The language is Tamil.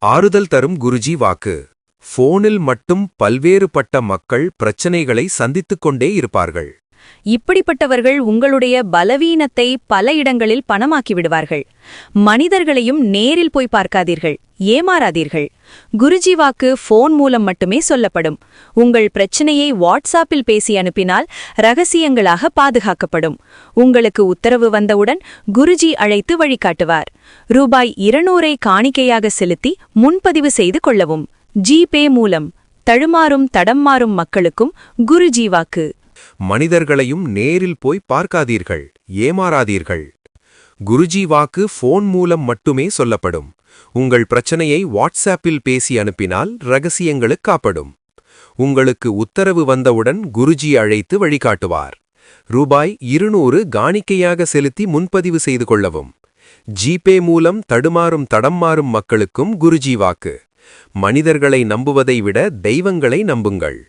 ஆறுதல் தரும் குருஜி வாக்கு. போனில் மட்டும் பல்வேறுபட்ட மக்கள் பிரச்சனைகளை சந்தித்துக் கொண்டே இருப்பார்கள். இப்படிப்பட்டவர்கள் உங்களுடைய பலவீனத்தை பல இடங்களில் பணமாக்கி விடுவார்கள். மனிதர்களையும் நேரில் போய் பார்க்காதீர்கள், ஏமாறாதீர்கள். குருஜி வாக்கு போன் மூலம் மட்டுமே சொல்லப்படும். உங்கள் பிரச்சனையை வாட்ஸ்ஆப்பில் பேசி அனுப்பினால் ரகசியங்களாக பாதுகாக்கப்படும். உங்களுக்கு உத்தரவு வந்தவுடன் குருஜி அழைத்து வழிகாட்டுவார். ரூபாய் 200 காணிக்கையாக செலுத்தி முன்பதிவு செய்து கொள்ளவும். ஜிபே மூலம் தடுமாறும் தடம் மாறும் மக்களுக்கும் குருஜி வாக்கு. மனிதர்களையும் நேரில் போய் பார்க்காதீர்கள், ஏமாறாதீர்கள். குருஜி வாக்கு போன் மூலம் மட்டுமே சொல்லப்படும். உங்கள் பிரச்சனையை வாட்ஸ்ஆப்பில் பேசி அனுப்பினால் ரகசியங்களுக் காப்படும். உங்களுக்கு உத்தரவு வந்தவுடன் குருஜி அழைத்து வழிகாட்டுவார். ரூபாய் 200 காணிக்கையாக செலுத்தி முன்பதிவு செய்து கொள்ளவும். ஜிபே மூலம் தடுமாறும் தடம் மாறும் மக்களுக்கும் குருஜி வாக்கு. மனிதர்களை நம்புவதை விட தெய்வங்களை நம்புங்கள்.